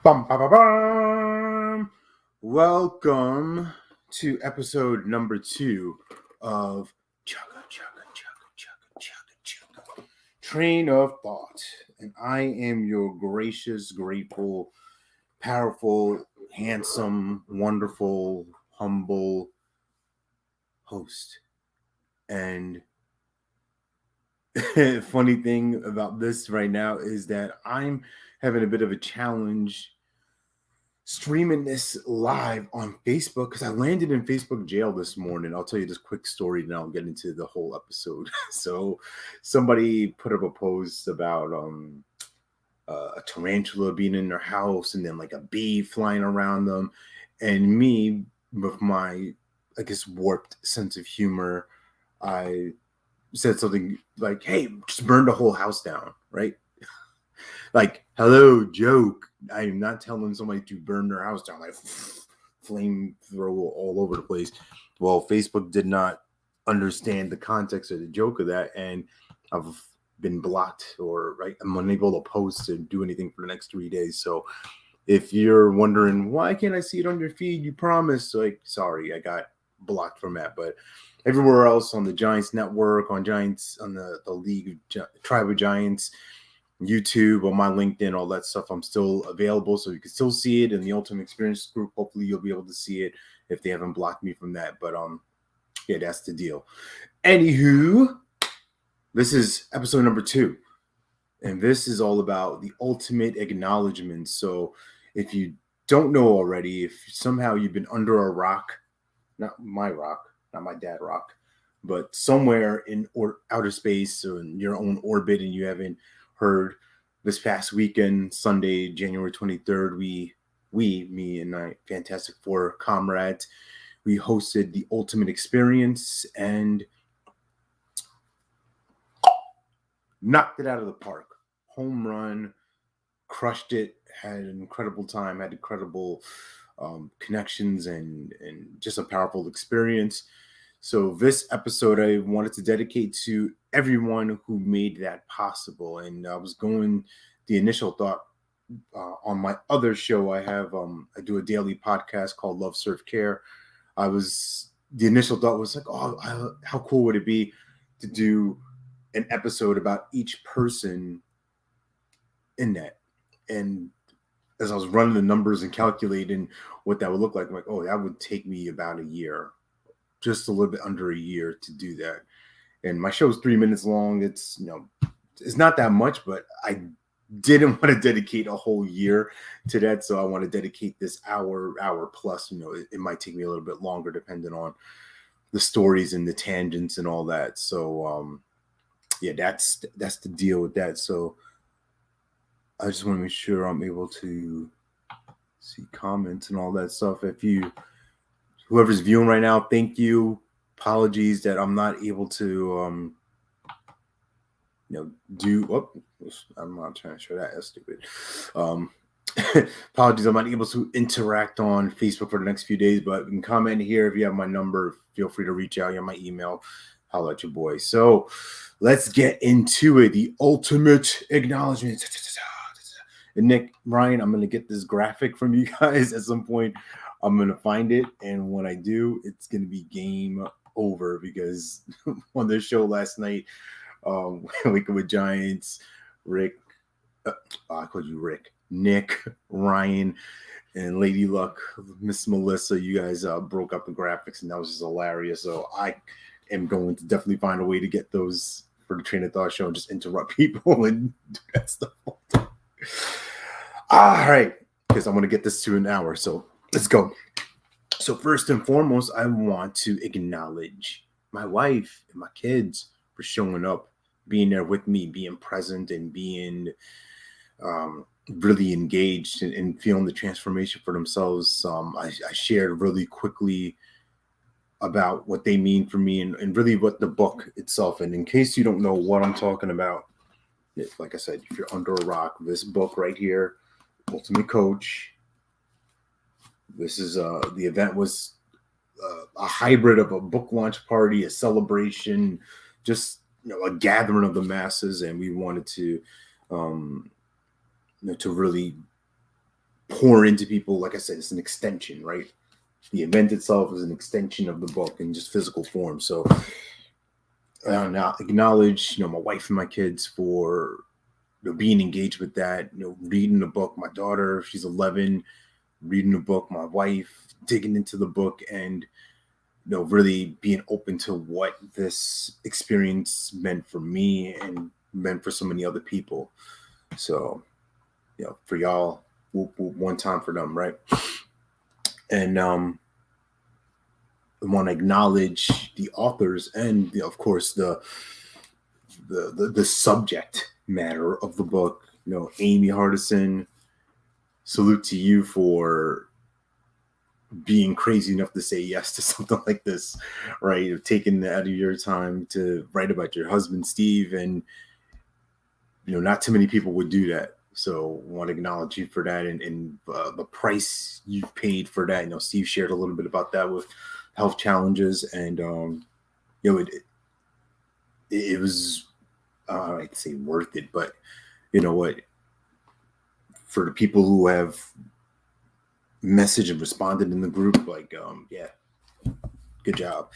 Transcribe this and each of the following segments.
Bum, ba, ba, bum. Welcome to episode number 2 of Chugga Chugga Chugga Chugga Chugga Chugga Train of Thought. And I am your gracious, grateful, powerful, handsome, wonderful, humble host. And funny thing about this right now is that I'm having a bit of a challenge streaming this live on Facebook because I landed in Facebook jail this morning. I'll tell you this quick story, and I'll get into the whole episode. So, somebody put up a post about a tarantula being in their house, and then like a bee flying around them, and me with my, I guess, warped sense of humor, I said something like, "Hey, just burn the whole house down," right? Like, hello, joke. I am not telling somebody to burn their house down, like flamethrower all over the place. Well, Facebook did not understand the context of the joke of that, and I've been blocked, or right, I'm unable to post and do anything for the next 3 days. So if you're wondering why can't I see it on your feed, you promised, like, sorry, I got blocked from that. But everywhere else on the Giants network, on Giants, on the League of Tribe of Giants, YouTube, on my LinkedIn, all that stuff, I'm still available, so you can still see it in the Ultimate Experience group. Hopefully you'll be able to see it if they haven't blocked me from that. But yeah, that's the deal. Anywho, this is episode number 2, and this is all about the ultimate acknowledgements. So if you don't know already, if somehow you've been under a rock, not my dad rock, but somewhere in outer space or in your own orbit, and you haven't heard, this past weekend, Sunday, January 23rd, me and my Fantastic Four comrades, we hosted the Ultimate Experience and knocked it out of the park. Home run, crushed it, had an incredible time, had incredible connections, and just a powerful experience. So this episode I wanted to dedicate to everyone who made that possible. And I was going, the initial thought on my other show, I I do a daily podcast called Love Serve Care. The initial thought was like, oh, how cool would it be to do an episode about each person in that? And as I was running the numbers and calculating what that would look like, I'm like, oh, that would take me about a year, just a little bit under a year to do that. And my show is 3 minutes long. It's it's not that much, but I didn't want to dedicate a whole year to that, so I want to dedicate this hour plus. It might take me a little bit longer depending on the stories and the tangents and all that. So yeah, that's the deal with that. So I just want to make sure I'm able to see comments and all that stuff. Whoever's viewing right now, thank you. Apologies that I'm not able to I'm not trying to show that. That's stupid. Apologies, I'm not able to interact on Facebook for the next few days, but you can comment here. If you have my number, feel free to reach out. You have my email. Holla at your boy. So let's get into it. The ultimate acknowledgement. And Nick, Ryan, I'm going to get this graphic from you guys at some point. I'm going to find it. And when I do, it's going to be game over, because on the show last night, Waking with Giants, Rick, I called you Rick, Nick, Ryan, and Lady Luck, Miss Melissa, you guys broke up the graphics, and that was just hilarious. So I am going to definitely find a way to get those for the Train of Thought show and just interrupt people and do that stuff. All right, because I want to get this to an hour, so let's go. So first and foremost, I want to acknowledge my wife and my kids for showing up, being there with me, being present, and being really engaged and feeling the transformation for themselves. I shared really quickly about what they mean for me, and really what the book itself. And in case you don't know what I'm talking about, like I said, if you're under a rock, this book right here, Ultimate Coach. This is the event was a hybrid of a book launch party, a celebration, just a gathering of the masses, and we wanted to to really pour into people. Like I said, it's an extension, right? The event itself is an extension of the book in just physical form. So now acknowledge, my wife and my kids for being engaged with that, reading the book. My daughter, she's 11, reading the book. My wife digging into the book and really being open to what this experience meant for me and meant for so many other people. So, for y'all, one time for them, right? And I want to acknowledge the authors and, of course, the subject matter of the book. Amy Hardison, salute to you for being crazy enough to say yes to something like this, right? Taking out of your time to write about your husband, Steve, and not too many people would do that. So I want to acknowledge you for that and the price you've paid for that. Steve shared a little bit about that with health challenges, and it was I'd say worth it, but you know what? For the people who have messaged and responded in the group, like yeah, good job.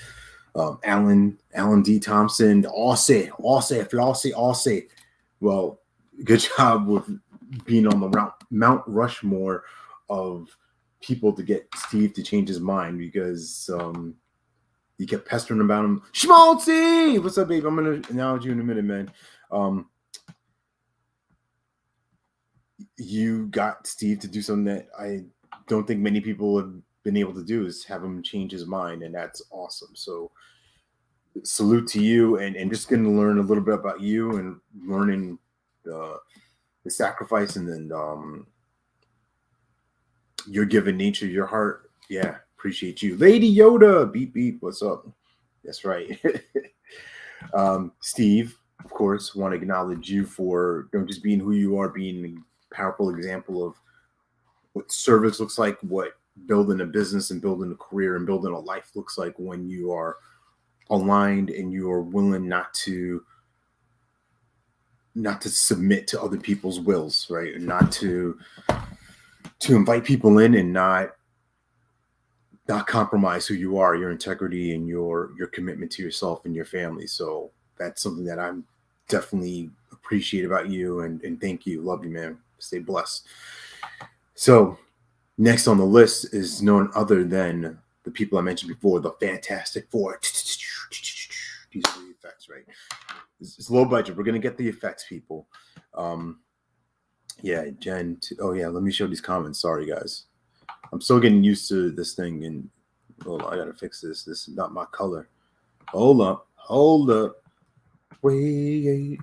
Alan D. Thompson, all say, flossy, all say. Well, good job with being on the Mount Rushmore of people to get Steve to change his mind, because you kept pestering about him. Schmaltzy! What's up, babe? I'm going to acknowledge you in a minute, man. You got Steve to do something that I don't think many people have been able to do, is have him change his mind, and that's awesome. So salute to you, and just going to learn a little bit about you and learning the sacrifice, and then your given nature, your heart. Yeah, appreciate you. Lady Yoda, beep, beep, what's up? That's right. Steve, of course, want to acknowledge you for just being who you are, being a powerful example of what service looks like, what building a business and building a career and building a life looks like when you are aligned and you are willing not to submit to other people's wills, right? And not to invite people in and not compromise who you are, your integrity, and your commitment to yourself and your family. So that's something that I'm definitely appreciate about you, and thank you. Love you, man. Stay blessed. So next on the list is none other than the people I mentioned before, the Fantastic Four. These are the effects, right? It's low budget. We're going to get the effects, people. Yeah, Jen. Oh, yeah. Let me show these comments. Sorry, guys. I'm still getting used to this thing. And hold on, I got to fix this. This is not my color. Hold up. Wait.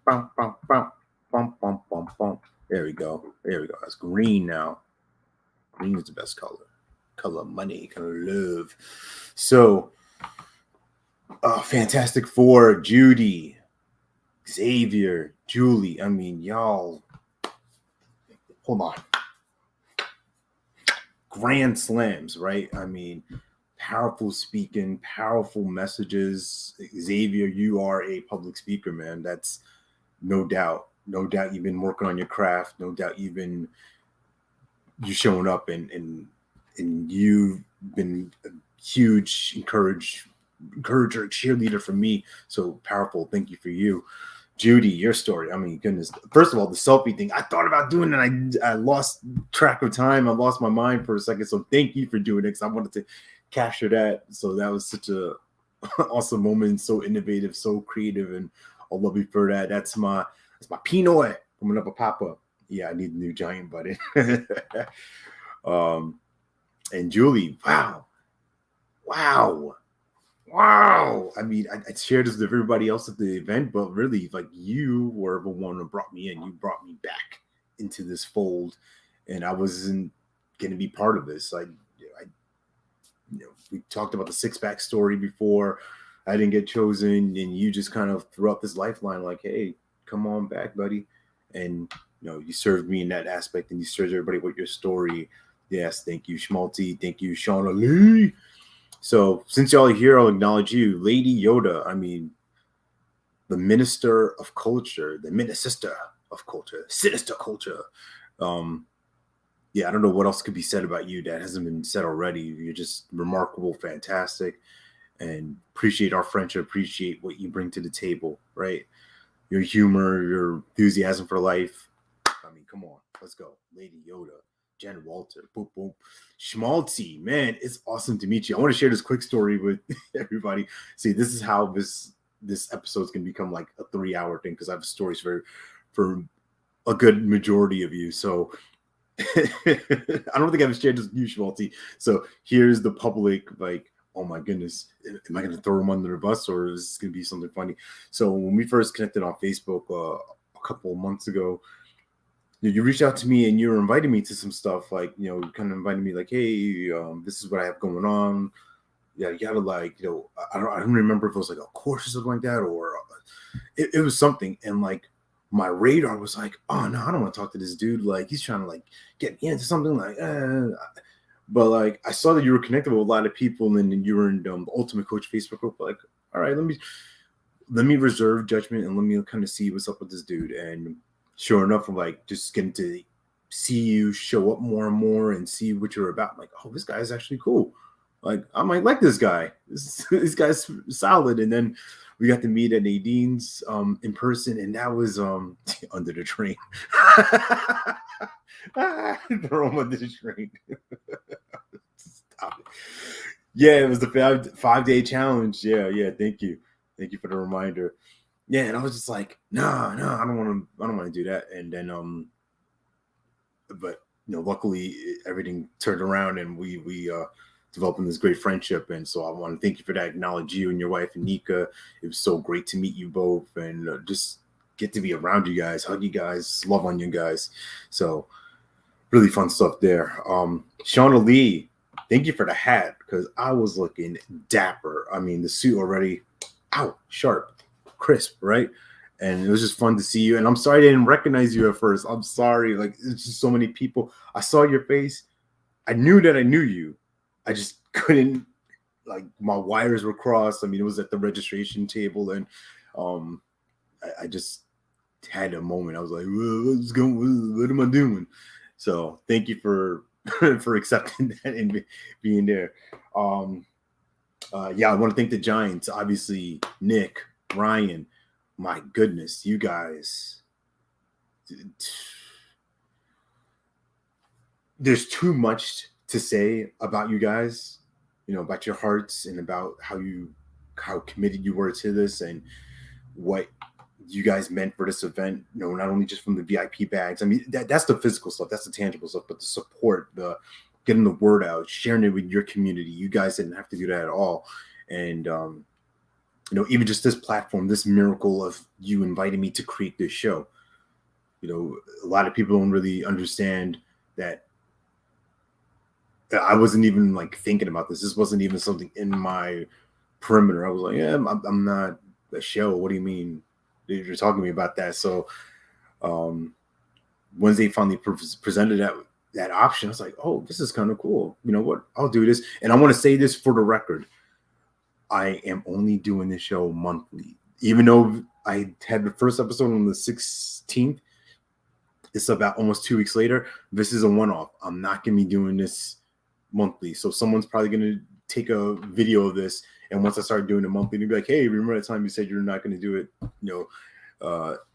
Bum, bum, bum, bum, bum, bum, bum. There we go. It's green now. Green is the best color. Color of money, color of love. So, Fantastic Four, Judy, Xavier, Julie. I mean, y'all. Hold on. Grand slams, right? I mean, powerful speaking, powerful messages. Xavier, you are a public speaker, man. That's no doubt. No doubt you've been working on your craft. No doubt you've been showing up, and you've been a huge encourager, cheerleader for me. So powerful. Thank you for you. Judy, your story. I mean, goodness. First of all, the selfie thing. I thought about doing it. I lost track of time. I lost my mind for a second. So thank you for doing it, because I wanted to capture that. So that was such a awesome moment. So innovative, so creative, and I love you for that. That's my Pinoy coming up a pop-up. Yeah, I need a new giant button. And Julie, wow. I mean, I shared this with everybody else at the event, but really, like, you were the one who brought me in. You brought me back into this fold, and I wasn't going to be part of this. We talked about the six-pack story before. I didn't get chosen, and you just kind of threw up this lifeline, like, "Hey, come on back, buddy." And you served me in that aspect, and you served everybody with your story. Yes, thank you, Schmalti. Thank you, Shauna Lee. So since y'all are here, I'll acknowledge you, Lady Yoda. I mean, the minister of culture, the minister of culture, sinister culture. yeah, I don't know what else could be said about you that hasn't been said already. You're just remarkable, fantastic, and appreciate our friendship, appreciate what you bring to the table, right? Your humor, your enthusiasm for life. I mean, come on, let's go. Lady Yoda, Jen Walter, boom, boom. Schmaltzy, man, it's awesome to meet you. I want to share this quick story with everybody. See, this is how this episode's gonna become like a 3 hour thing because I have stories for a good majority of you. So I don't think I've shared this with you, Schmaltzy. So here's the public, like, oh my goodness, am I going to throw him under the bus or is this going to be something funny? So when we first connected on Facebook a couple of months ago, you reached out to me and you were inviting me to some stuff, like, kind of inviting me, like, hey, this is what I have going on. Yeah, you gotta, like, I don't remember if it was like a course or something like that, or it was something. And like my radar was like, oh no, I don't want to talk to this dude. Like he's trying to like get me into something, like, but like I saw that you were connected with a lot of people, and then you were in the Ultimate Coach Facebook group. Like, all right, let me reserve judgment and let me kind of see what's up with this dude. And sure enough, I'm like just getting to see you show up more and more and see what you're about. I'm like, oh, this guy's actually cool. Like I might like this guy. This guy's solid. And then we got to meet at Nadine's in person, and that was under the train. Throw him under the train. Stop it. Yeah, it was the 5 day challenge. Yeah. Thank you for the reminder. Yeah, and I was just like, no, I don't want to do that. And then but luckily everything turned around, and we developing this great friendship. And so I want to thank you for that. Acknowledge you and your wife, Anika. It was so great to meet you both, and just get to be around you guys, hug you guys, love on you guys. So really fun stuff there. Shauna Lee, thank you for the hat, because I was looking dapper. I mean, the suit already out, sharp, crisp, right? And it was just fun to see you. And I'm sorry I didn't recognize you at first. I'm sorry. Like, it's just so many people. I saw your face. I knew that I knew you. I just couldn't, like, my wires were crossed. I mean, it was at the registration table, and I just had a moment. I was like, what's going? What am I doing? So thank you for for accepting that and being there. Yeah, I want to thank the Giants. Obviously, Nick, Ryan. My goodness, you guys. There's too much to say about you guys, about your hearts and about how committed you were to this and what you guys meant for this event. Not only just from the VIP bags. I mean, that's the physical stuff, that's the tangible stuff, but the support, the getting the word out, sharing it with your community. You guys didn't have to do that at all. And even just this platform, this miracle of you inviting me to create this show. A lot of people don't really understand that I wasn't even like thinking about this. This wasn't even something in my perimeter. I was like, yeah, I'm not a show. What do you mean you're talking to me about that? So once they finally presented that option, I was like, oh, this is kind of cool. You know what? I'll do this. And I want to say this for the record. I am only doing this show monthly. Even though I had the first episode on the 16th, it's about almost 2 weeks later. This is a one-off. I'm not going to be doing this monthly. So someone's probably going to take a video of this, and once I start doing it monthly, they'll be like, hey, remember that time you said you're not going to do it,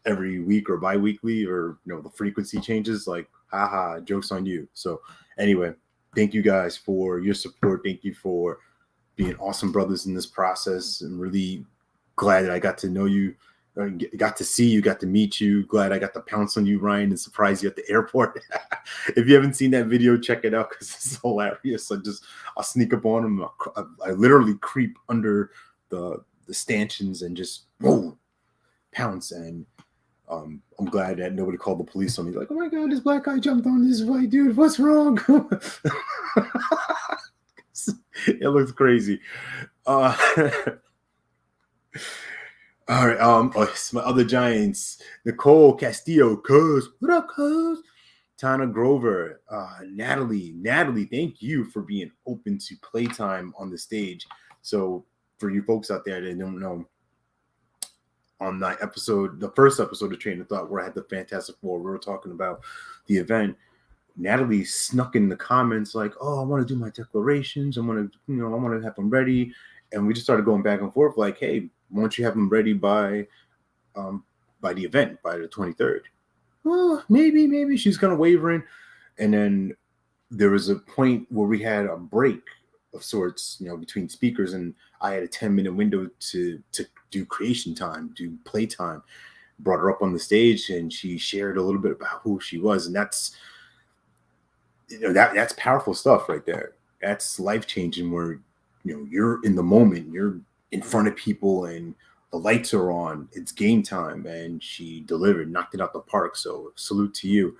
every week or bi-weekly, or the frequency changes? Like, haha, joke's on you. So anyway, thank you guys for your support. Thank you for being awesome brothers in this process. I'm really glad that I got to know you, got to see you, got to meet you. Glad I got to pounce on you, Ryan, and surprise you at the airport. If you haven't seen that video, check it out, because it's hilarious. I'll sneak up on him. I literally creep under the stanchions and just whoa, pounce. And I'm glad that nobody called the police on me. Like, oh my God, this black guy jumped on this white dude. What's wrong? It looks crazy. All right. It's my other Giants. Nicole Castillo, cuz. What up, cuz? Tana Grover, Natalie, thank you for being open to playtime on the stage. So for you folks out there that don't know, on the first episode of Train of Thought, where I had the Fantastic Four, we were talking about the event. Natalie snuck in the comments like, "Oh, I want to do my declarations. I want to, I want to have them ready." And we just started going back and forth like, "Hey, why don't you have them ready by the event, by the 23rd?" Well, maybe she's kind of wavering. And then there was a point where we had a break of sorts, between speakers, and I had a 10-minute window to do creation time, do play time. Brought her up on the stage, and she shared a little bit about who she was, and that's powerful stuff right there. That's life changing. Where you're in the moment, you're in front of people, and the lights are on. It's game time, and she delivered, knocked it out the park. So salute to you.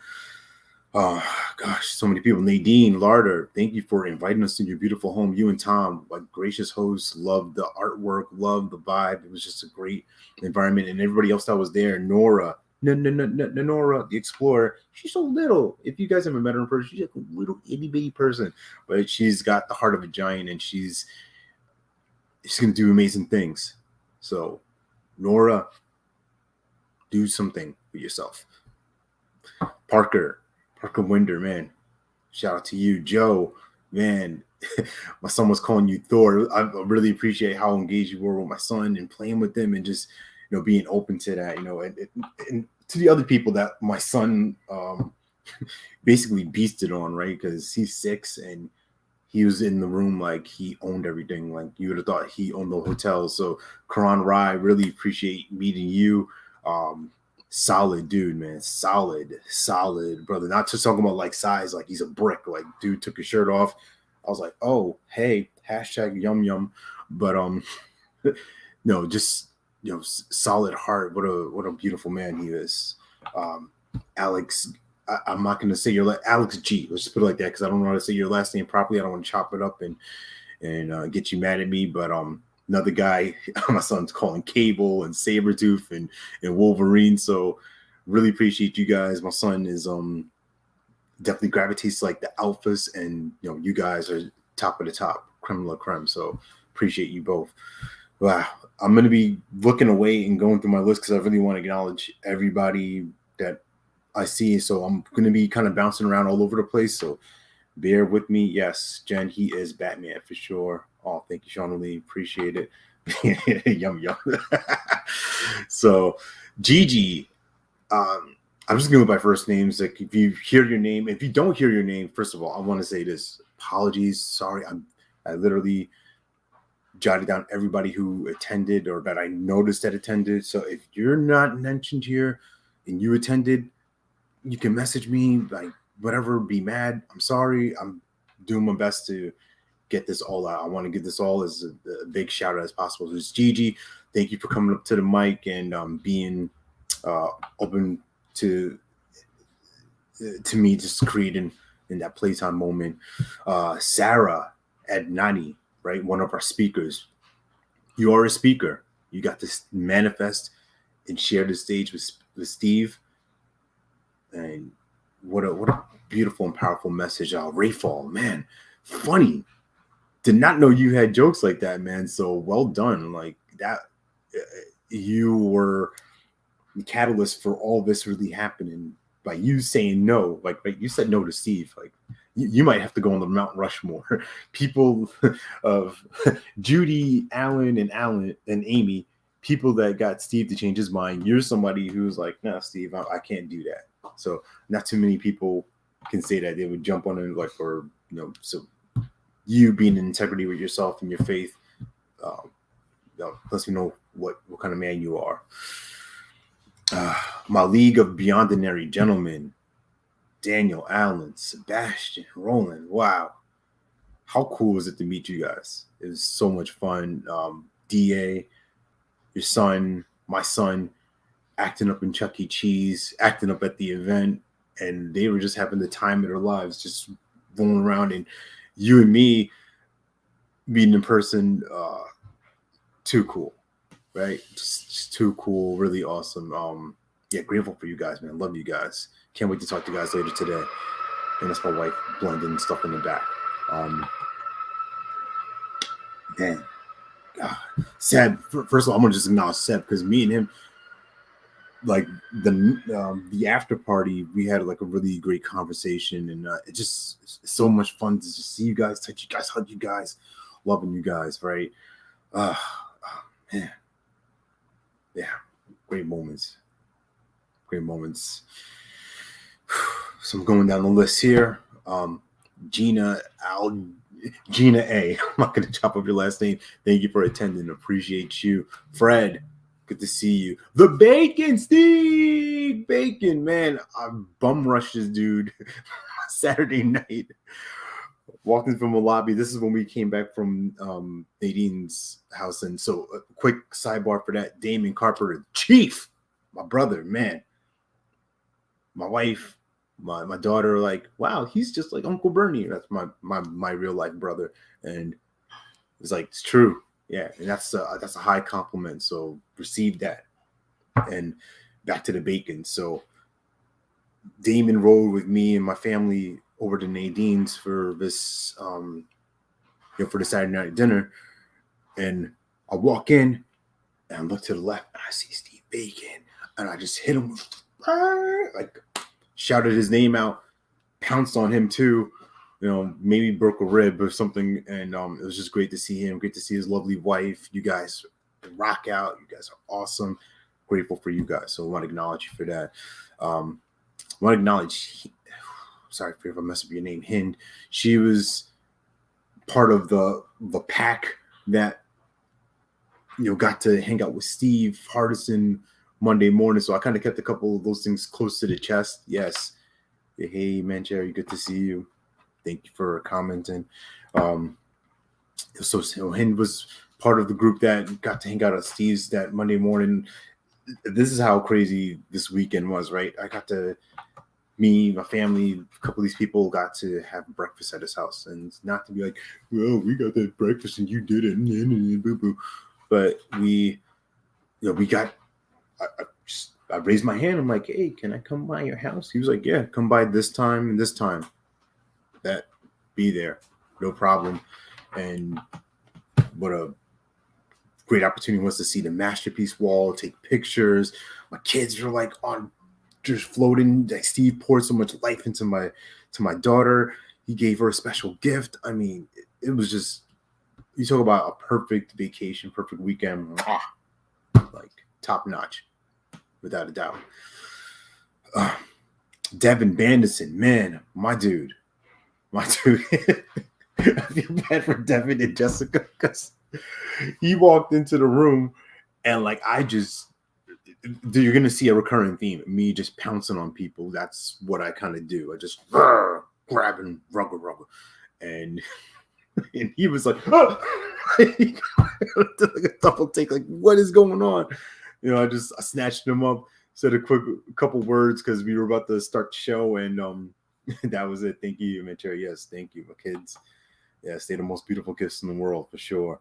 Oh gosh, so many people. Nadine Larder, thank you for inviting us to your beautiful home. You and Tom, like gracious hosts, loved the artwork, loved the vibe. It was just a great environment, and everybody else that was there. Nora, Nora, the explorer. She's so little. If you guys haven't met her in person, she's like a little itty bitty person, but she's got the heart of a giant, and she's gonna do amazing things. So, Nora, do something for yourself. Parker Winder, man, shout out to you. Joe, man, my son was calling you Thor. I really appreciate how engaged you were with my son and playing with him, and just being open to that, and to the other people that my son basically beasted on, right? Because he's 6 and he was in the room like he owned everything. Like you would have thought he owned the hotel. So Karan Rai, really appreciate meeting you. Solid dude, man. Solid brother. Not just talking about like size, like he's a brick. Like dude took his shirt off. I was like, oh, hey, hashtag yum yum. But no, just solid heart. What a beautiful man he is. Alex, I'm not going to say your Alex G. Let's just put it like that, because I don't know how to say your last name properly. I don't want to chop it up and get you mad at me. But another guy, my son's calling Cable and Sabretooth and Wolverine. So really appreciate you guys. My son is definitely gravitates like the alphas, and you guys are top of the top, creme de la creme. So appreciate you both. Wow, I'm going to be looking away and going through my list because I really want to acknowledge everybody that I see. So I'm going to be kind of bouncing around all over the place. So bear with me. Yes, Jen, he is Batman for sure. Oh, thank you, Sean Lee. Appreciate it. Yum. So Gigi, I'm just going by first names. Like if you hear your name, if you don't hear your name, first of all, I want to say this. Apologies. Sorry. I literally jotted down everybody who attended or that I noticed that attended. So if you're not mentioned here and you attended, you can message me, like whatever, be mad. I'm sorry. I'm doing my best to get this all out. I want to get this all as a big shout out as possible. So it's Gigi. Thank you for coming up to the mic and being open to me just creating in that playtime moment. Sarah Adnani, right? One of our speakers. You are a speaker. You got to manifest and share the stage with Steve. And what a beautiful and powerful message. Rayfall, man, funny. Did not know you had jokes like that, man. So well done. Like that, you were the catalyst for all this really happening by you saying no. Like you said no to Steve. Like you might have to go on the Mount Rushmore. People of Judy, Alan, and Amy. People that got Steve to change his mind. You're somebody who's like, no, Steve, I can't do that. So not too many people can say that. They would jump on it, like, or so you being in integrity with yourself and your faith, lets me know what kind of man you are. My league of beyond ordinary gentlemen, Daniel, Allen, Sebastian, Roland. Wow, how cool was it to meet you guys? It was so much fun. Da, your son, my son, acting up in Chuck E. Cheese, acting up at the event, and they were just having the time of their lives, just rolling around. And you and me meeting in person, too cool, right? Just too cool, really awesome. Yeah, grateful for you guys, man. Love you guys. Can't wait to talk to you guys later today. And that's my wife blending stuff in the back. Man, God. Seb, first of all, I'm gonna just acknowledge Seb because me and him, like the after party, we had like a really great conversation, and it just it's so much fun to just see you guys, touch you guys, hug you guys, loving you guys, right? Man, yeah, great moments, great moments. So I'm going down the list here. Gina Al, Gina A. I'm not going to chop up your last name. Thank you for attending. Appreciate you, Fred. Good to see you. The Bacon, Steve Bacon, man. I bum rushed this dude Saturday night. Walked in from a lobby. This is when we came back from Nadine's house. And so, a quick sidebar for that. Damon Carpenter, Chief, my brother, man. My wife, my daughter, like, wow, he's just like Uncle Bernie. That's my real life brother. And it's like, it's true. Yeah, and that's a high compliment. So receive that. And back to the bacon. So Damon rode with me and my family over to Nadine's for this, for the Saturday night dinner. And I walk in and I look to the left and I see Steve Bacon, and I just hit him like shouted his name out, pounced on him too. Maybe broke a rib or something, and it was just great to see him. Great to see his lovely wife. You guys rock out. You guys are awesome. Grateful for you guys. So I want to acknowledge you for that. I want to acknowledge. Sorry if I mess up your name, Hind. She was part of the pack that got to hang out with Steve Hardison Monday morning. So I kind of kept a couple of those things close to the chest. Yes. Hey, man, Jerry, good to see you. Thank you for commenting. So Hind was part of the group that got to hang out at Steve's that Monday morning. This is how crazy this weekend was, right? I got to, me, my family, a couple of these people got to have breakfast at his house, and not to be like, well, we got that breakfast and you didn't, boo boo. But we got. I raised my hand. I'm like, hey, can I come by your house? He was like, yeah, come by this time and this time. That be there, no problem. And what a great opportunity was to see the masterpiece wall, take pictures. My kids were like on just floating. Like Steve poured so much life into my daughter. He gave her a special gift. I mean, it was just, you talk about a perfect vacation, perfect weekend, like top notch, without a doubt. Devin Bandison, man, my dude. I feel bad for Devin and Jessica because he walked into the room and like you're gonna see a recurring theme. Me just pouncing on people. That's what I kind of do. I just grab and ruggle, and he was like, oh! Like a double take. Like, what is going on? I snatched him up, said a couple words because we were about to start the show, and that was it. Thank you, Mentor. Yes, thank you, my kids. Yes, they're the most beautiful gifts in the world for sure.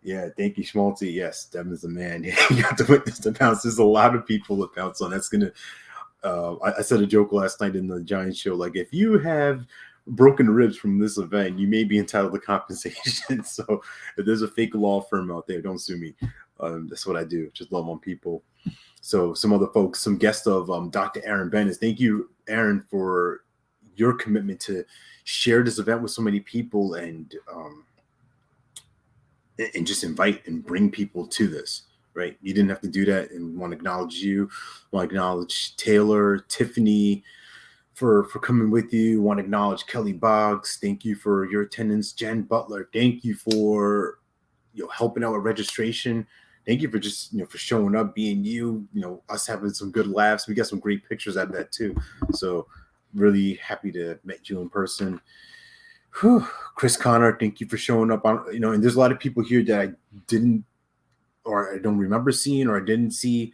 Yeah, thank you, Schmaltzy. Yes, Devin's the man. You got to witness the bounce. There's a lot of people that bounce on. That's gonna. I said a joke last night in the Giants show. Like, if you have broken ribs from this event, you may be entitled to compensation. So, if there's a fake law firm out there, don't sue me. That's what I do. Just love on people. So, some other folks, some guests of Dr. Aaron Bennett. Thank you, Aaron, for your commitment to share this event with so many people and just invite and bring people to this, right? You didn't have to do that, and want to acknowledge you. Want to acknowledge Taylor, Tiffany for coming with you. Want to acknowledge Kelly Boggs. Thank you for your attendance. Jen Butler, thank you for helping out with registration. Thank you for just for showing up, being you. Us having some good laughs. We got some great pictures out of that too. So really happy to have met you in person. Whew. Chris Connor, thank you for showing up on, and there's a lot of people here that I didn't, or I don't remember seeing, or I didn't see,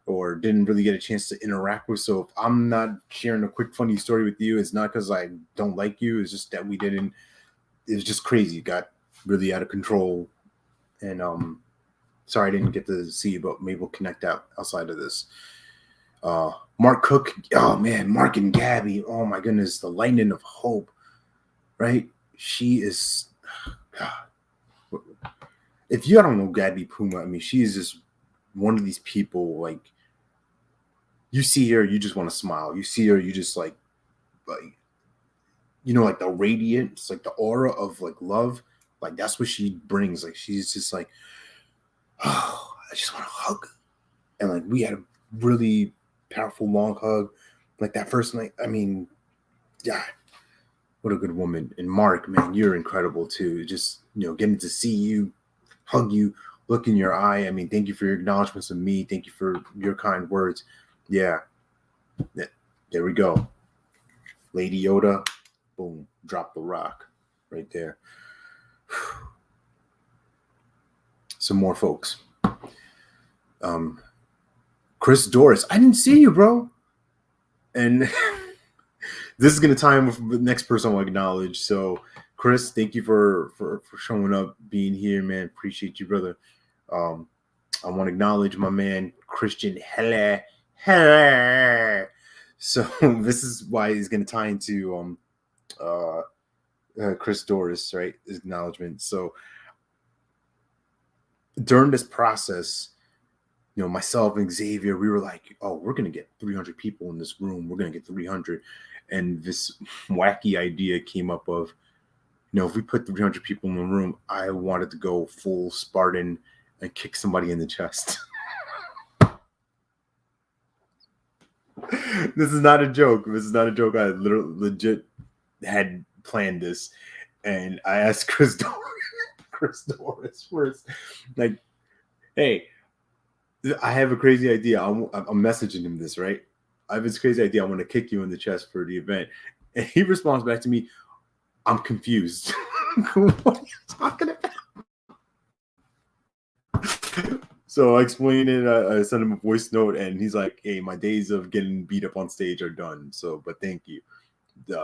or didn't really get a chance to interact with. So if I'm not sharing a quick funny story with you, it's not because I don't like you. It's just that it was just crazy. It got really out of control. And sorry I didn't get to see you, but maybe we'll connect outside of this. Mark Cook, oh man, Mark and Gabby, oh my goodness, the lightning of hope. Right? She is, God. If you don't know Gabby Puma, I mean, she is just one of these people, like, you see her, you just want to smile. You see her, you just like like the radiance, like the aura of like love. Like that's what she brings. Like she's just like, oh, I just want to hug. And like we had a really powerful long hug. Like that first night. I mean, yeah, what a good woman. And Mark, man, you're incredible too. Just getting to see you, hug you, look in your eye. I mean, thank you for your acknowledgments of me. Thank you for your kind words. Yeah. There we go. Lady Yoda, boom, drop the rock right there. Some more folks. Chris Doris, I didn't see you, bro. And this is going to tie in with the next person I'll acknowledge. So, Chris, thank you for showing up, being here, man. Appreciate you, brother. I want to acknowledge my man, Christian Helle. So this is why he's going to tie into Chris Doris, right? His acknowledgement. So during this process, myself and Xavier, we were like, oh, we're going to get 300 people in this room. We're going to get 300. And this wacky idea came up of, if we put 300 people in the room, I wanted to go full Spartan and kick somebody in the chest. This is not a joke. This is not a joke. I legit had planned this. And I asked Chris Doris first, like, hey, I have a crazy idea. I'm messaging him this, right? I have this crazy idea. I want to kick you in the chest for the event. And he responds back to me, I'm confused. What are you talking about? So I explained it. I sent him a voice note, and he's like, hey, my days of getting beat up on stage are done. So, but thank you.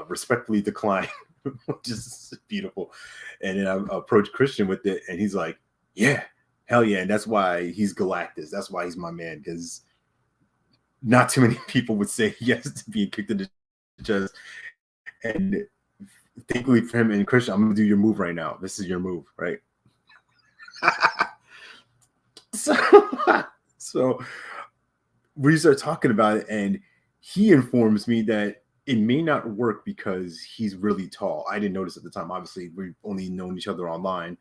Respectfully decline, which is beautiful. And then I approached Christian with it, and he's like, yeah, hell yeah. And that's why he's Galactus. That's why he's my man, because not too many people would say yes to being kicked in the chest. And thankfully for him and Christian, I'm going to do your move right now. This is your move, right? So we start talking about it, and he informs me that it may not work because he's really tall. I didn't notice at the time. Obviously, we've only known each other online.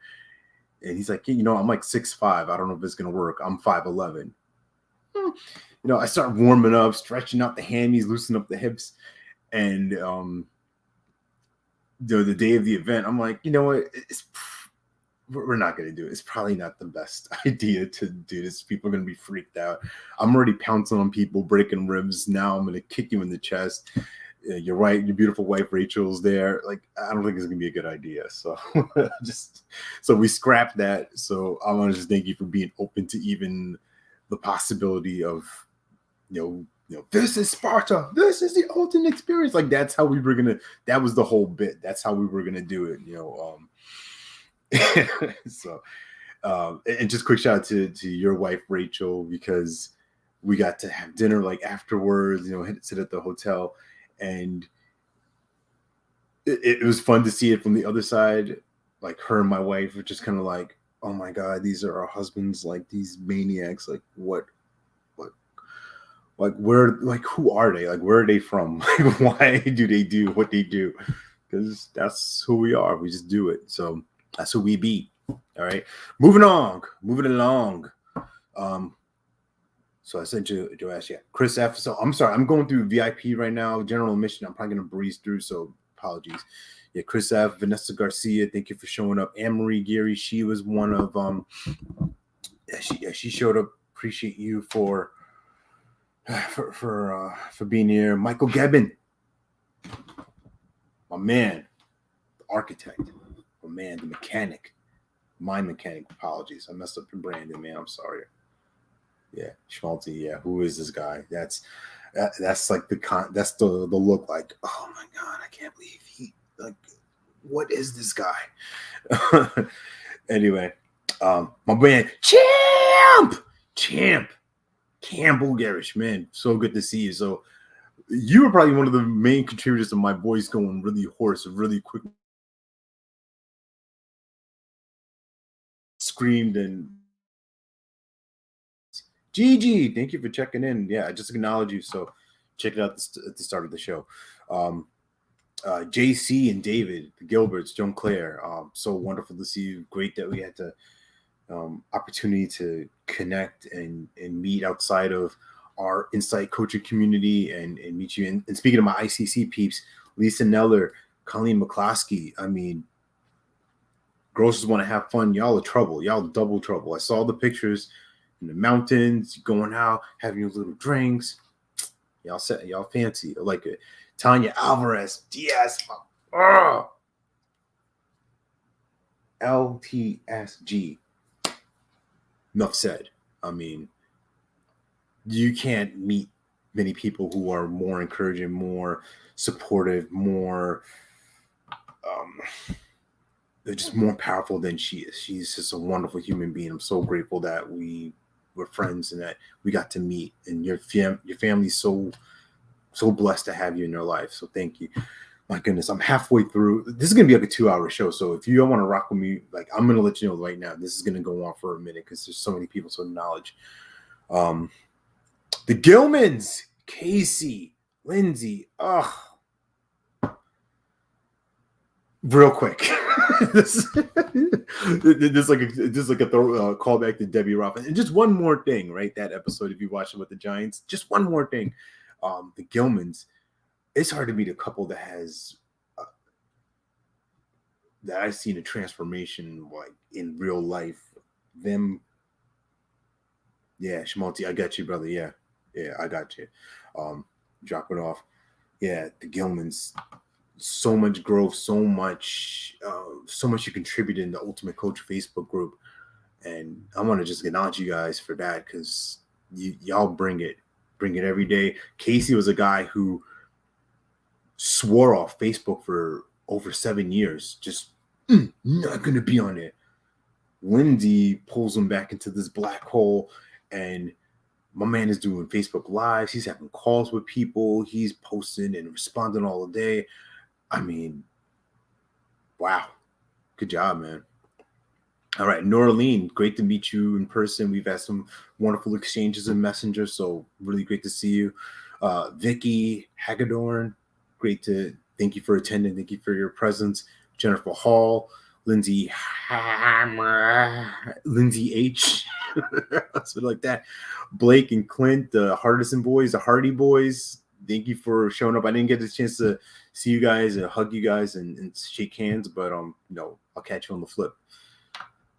And he's like, I'm like 6'5". I don't know if it's going to work. I'm 5'11". I start warming up, stretching out the hammies, loosening up the hips. And the day of the event, I'm like, you know what? We're not going to do it. It's probably not the best idea to do this. People are going to be freaked out. I'm already pouncing on people, breaking ribs. Now I'm going to kick you in the chest. You're right. Your beautiful wife, Rachel's there. Like, I don't think it's going to be a good idea. So so we scrapped that. So I want to just thank you for being open to even the possibility of, this is Sparta. This is the ultimate experience. Like, that's how we were going to, that was the whole bit. That's how we were going to do it. So and just quick shout out to your wife Rachel, because we got to have dinner like afterwards, sit at the hotel, and it was fun to see it from the other side. Like, her and my wife were just kind of like, oh my god, these are our husbands, like these maniacs, like what like where, like who are they, like where are they from, like why do they do what they do? Because that's who we are. We just do it. So that's who we be. All right. Moving along. So I sent you Joash, yeah. Chris F. So I'm sorry, I'm going through VIP right now. General admission. I'm probably gonna breeze through, so apologies. Yeah, Chris F. Vanessa Garcia, thank you for showing up. Anne-Marie Geary, she was one of she showed up. Appreciate you for being here. Michael Gebbin, my man, the architect, my man, the mechanic. My mechanic, apologies. I messed up your branding, man. I'm sorry. Yeah, Schmalti. Yeah, who is this guy? That's like that's the look. Like, oh my god, I can't believe he, like, what is this guy? Anyway, my man, champ, Campbell Garish, man, so good to see you. So you were probably one of the main contributors to my voice going really hoarse, really quick. Screamed and Gigi, thank you for checking in. Yeah, I just acknowledge you. So check it out at the start of the show. JC and David, the Gilberts, Joan Claire. So wonderful to see you. Great that we had the opportunity to connect and meet outside of our Insight coaching community and meet you. And speaking of my ICC peeps, Lisa Neller, Colleen McCloskey. I mean, girls just want to have fun. Y'all are trouble. Y'all double trouble. I saw the pictures in the mountains, going out, having your little drinks. Y'all fancy. I like it. Tanya Alvarez, DS, LTSG. Enough said. I mean, you can't meet many people who are more encouraging, more supportive, more they're just more powerful than she is. She's just a wonderful human being. I'm so grateful that we were friends and that we got to meet. And your family's so blessed to have you in their life. So thank you. My goodness, I'm halfway through. This is gonna be like a 2-hour show. So if you don't want to rock with me, like I'm gonna let you know right now. This is gonna go on for a minute because there's so many people, so knowledge. The Gilmans, Casey, Lindsay. Real quick. this is like a callback to Debbie Roth. And just one more thing, right? That episode, if you watch it with the Giants, just one more thing. The Gilmans. It's hard to meet a couple that has that I've seen a transformation like in real life. Them, yeah, Shmonty, I got you, brother. Yeah, I got you. Drop it off. Yeah, the Gilmans. So much growth, so much you contributed in the Ultimate Coach Facebook group, and I want to just acknowledge you guys for that because y'all bring it every day. Casey was a guy who swore off Facebook for over 7 years, just not gonna be on it. Lindsay pulls him back into this black hole, and my man is doing Facebook Lives. He's having calls with people. He's posting and responding all day. I mean, wow. Good job, man. All right, Noraline, great to meet you in person. We've had some wonderful exchanges in Messenger, so really great to see you. Vicky Hagedorn, thank you for attending. Thank you for your presence. Jennifer Hall, Lindsay H, something like that. Blake and Clint, the Hardison boys, the Hardy boys. Thank you for showing up. I didn't get the chance to see you guys and hug you guys and shake hands, but I'll catch you on the flip.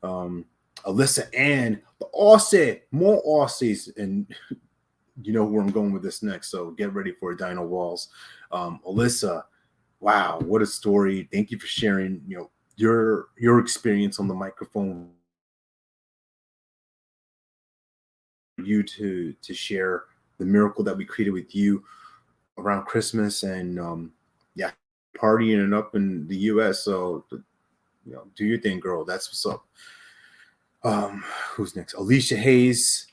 Alyssa Ann, the Aussie, more Aussies, and you know where I'm going with this next, so get ready for Dino Walls. Alyssa, wow, what a story. Thank you for sharing, your experience on the microphone. You to share the miracle that we created with you around Christmas and partying and up in the US. So do your thing, girl. That's what's up. Who's next? Alicia Hayes,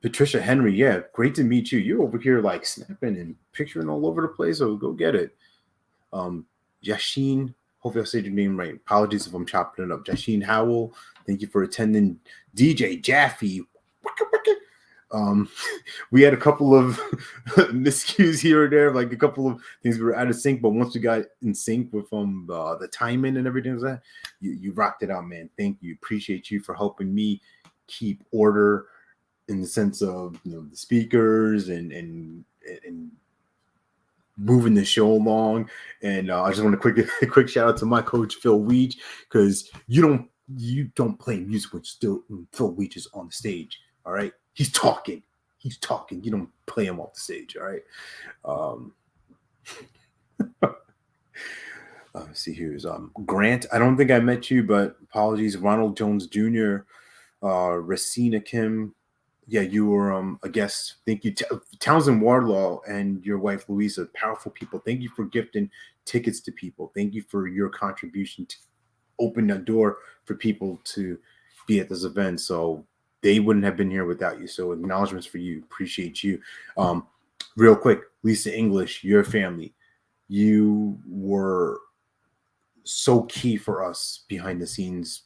Patricia Henry. Yeah, great to meet you. You're over here like snapping and picturing all over the place, so go get it. Yasheen, hopefully I said your name right. Apologies if I'm chopping it up. Yasheen Howell, thank you for attending. DJ Jaffe. We had a couple of miscues here or there, like a couple of things we were out of sync, but once we got in sync with the timing and everything like that, you rocked it out, man. Thank you. Appreciate you for helping me keep order in the sense of the speakers and moving the show along. And I just want to quick shout out to my coach Phil Weech, because you don't play music when Phil Weech is on the stage. All right. He's talking. You don't play him off the stage. All right. Let's see, here's Grant. I don't think I met you, but apologies. Ronald Jones Jr., Racina Kim. Yeah, you were a guest. Thank you. Townsend Wardlaw and your wife Louisa, powerful people. Thank you for gifting tickets to people. Thank you for your contribution to open the door for people to be at this event. So they wouldn't have been here without you. So acknowledgements for you. Appreciate you. Real quick, Lisa English, your family. You were so key for us behind the scenes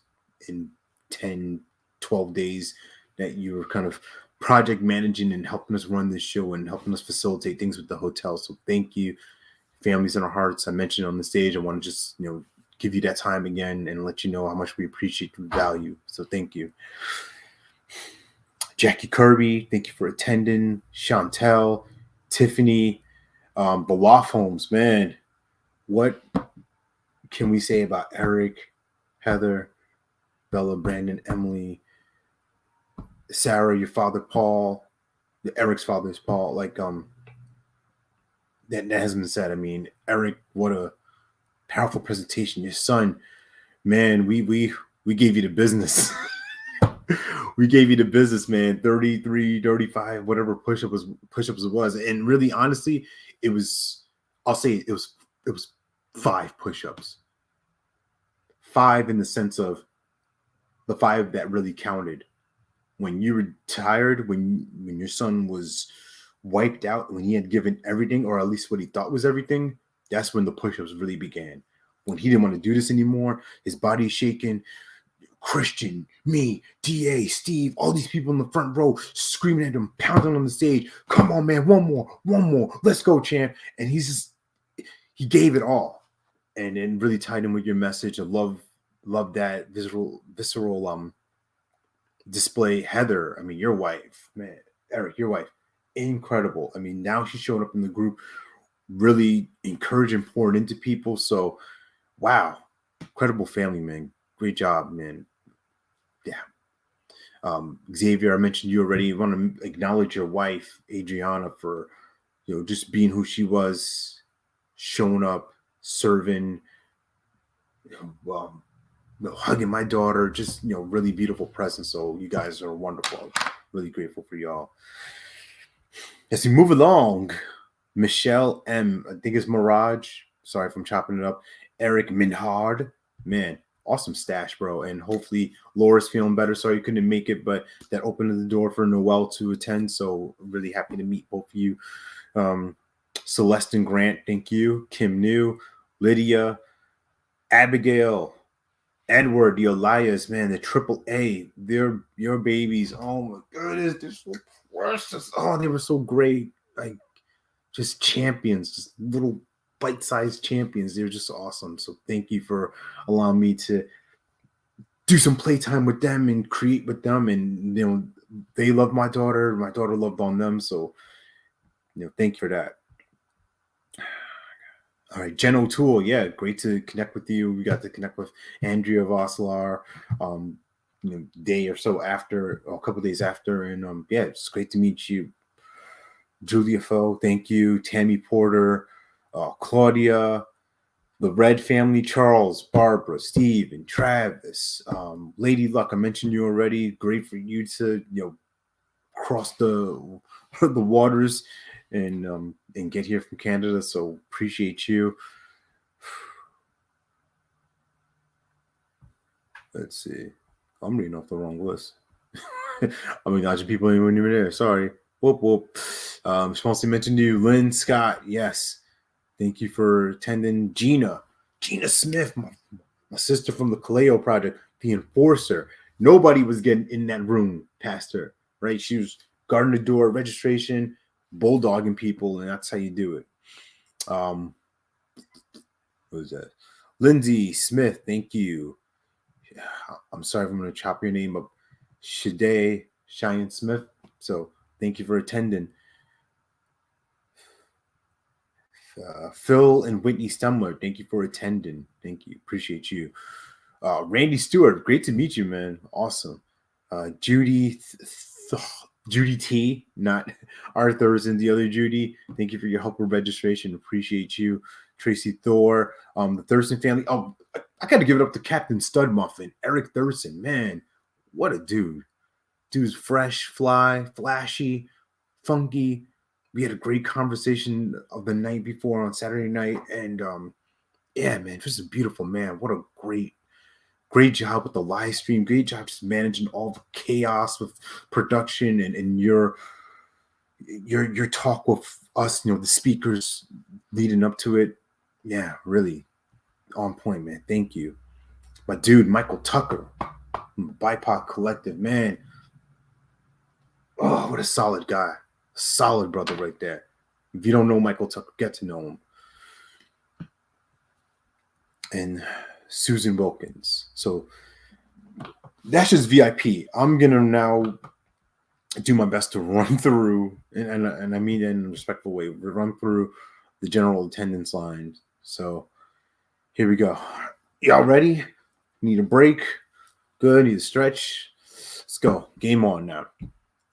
in 10, 12 days that you were kind of project managing and helping us run this show and helping us facilitate things with the hotel. So thank you. Families in our hearts. I mentioned on the stage. I want to just, give you that time again and let you know how much we appreciate your value. So thank you. Jackie Kirby, thank you for attending. Chantel, Tiffany, Bawaf Holmes, man. What can we say about Eric, Heather, Bella, Brandon, Emily, Sarah, your father, Paul, Eric's father is Paul. Like, that hasn't been said. I mean, Eric, what a powerful presentation. Your son, man, we gave you the business. We gave you the business, man. 33, 35, whatever push-ups it was. And really, honestly, it was, I'll say it was 5 push-ups. 5 in the sense of the 5 that really counted. When you were tired, when your son was wiped out, when he had given everything, or at least what he thought was everything, that's when the push-ups really began. When he didn't want to do this anymore, his body shaking. Christian, me, DA, Steve, all these people in the front row screaming at him, pounding on the stage. Come on, man, one more. Let's go, champ. And he gave it all. And then really tied in with your message. I love that visceral display. Heather, I mean, your wife, man, Eric, your wife, incredible. I mean, now she's showing up in the group, really encouraging, pouring into people. So, wow, incredible family, man. Great job, man. Yeah. Xavier, I mentioned you already. I want to acknowledge your wife, Adriana, for just being who she was, showing up, serving, hugging my daughter, just really beautiful presence. So you guys are wonderful. Really grateful for y'all. As we move along, Michelle M, I think it's Mirage. Sorry if I'm chopping it up. Eric Minhard, man, awesome stash, bro. And hopefully Laura's feeling better. Sorry you couldn't make it, but that opened the door for Noelle to attend. So really happy to meet both of you. Celestin Grant, thank you. Kim New, Lydia, Abigail, Edward, the Elias, man, the triple A, they're your babies. Oh my goodness, they're so precious. Oh, they were so great. Like, just champions, just little bite-sized champions. They're just awesome. So thank you for allowing me to do some playtime with them and create with them. And they love my daughter. My daughter loved on them. So thank you for that. All right, Jen O'Toole, yeah, great to connect with you. We got to connect with Andrea Vosslar, day or so after, or a couple days after, and yeah, it's great to meet you. Julia Foe, thank you. Tammy Porter, Claudia, the Red family, Charles, Barbara, Steve, and Travis. Lady Luck, I mentioned you already. Great for you to cross the waters and get here from Canada. So appreciate you. Let's see. I'm reading off the wrong list. I mean, lots of people ain't even there. Sorry. Whoop whoop. Supposed to mention to you, Lynn Scott. Yes. Thank you for attending. Gina Smith, my sister from the Kaleo Project, the enforcer. Nobody was getting in that room past her, right? She was guarding the door, registration, bulldogging people, and that's how you do it. What was that? Lindsay Smith, thank you. I'm sorry if I'm going to chop your name up. Shade Cheyenne Smith. So thank you for attending. Phil and Whitney Stumler, thank you for attending. Thank you. Appreciate you. Randy Stewart, great to meet you, man. Awesome. Judy T, not Arthur's and the other Judy. Thank you for your help with registration. Appreciate you. Tracy Thor, the Thurston family. Oh, I got to give it up to Captain Stud Muffin, Eric Thurston. Man, what a dude. Dude's fresh, flashy, funky. We had a great conversation of the night before on Saturday night. And yeah, man, just a beautiful man. What a great job with the live stream. Great job just managing all the chaos with production and your talk with us, the speakers leading up to it. Yeah, really on point, man. Thank you. My dude, Michael Tucker, BIPOC Collective, man. Oh, what a solid guy. Solid brother right there. If you don't know Michael Tucker, get to know him. And Susan Wilkins. So that's just VIP. I'm going to now do my best to run through, and I mean it in a respectful way, run through the general attendance line. So here we go. Y'all ready? Need a break? Good. Need a stretch? Let's go. Game on now.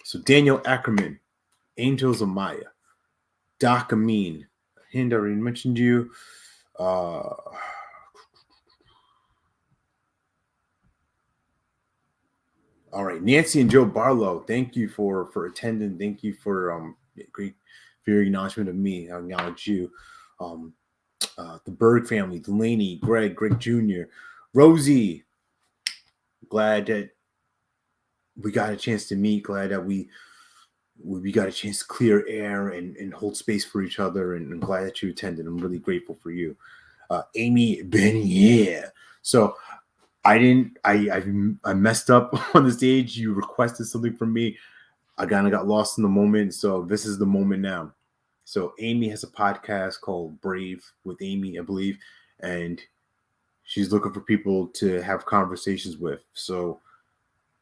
So Daniel Ackerman, Angels of Maya, Doc Amin, Hind already mentioned you. All right, Nancy and Joe Barlow, thank you for attending. Thank you for great for your acknowledgement of me. I acknowledge you. The Berg family, Delaney, Greg Jr., Rosie. Glad that we got a chance to meet. Glad that we got a chance to clear air and hold space for each other. And I'm glad that you attended. I'm really grateful for you. Amy Benier. So I messed up on the stage. You requested something from me. I kind of got lost in the moment. So this is the moment now. So Amy has a podcast called Brave with Amy, I believe. And she's looking for people to have conversations with. So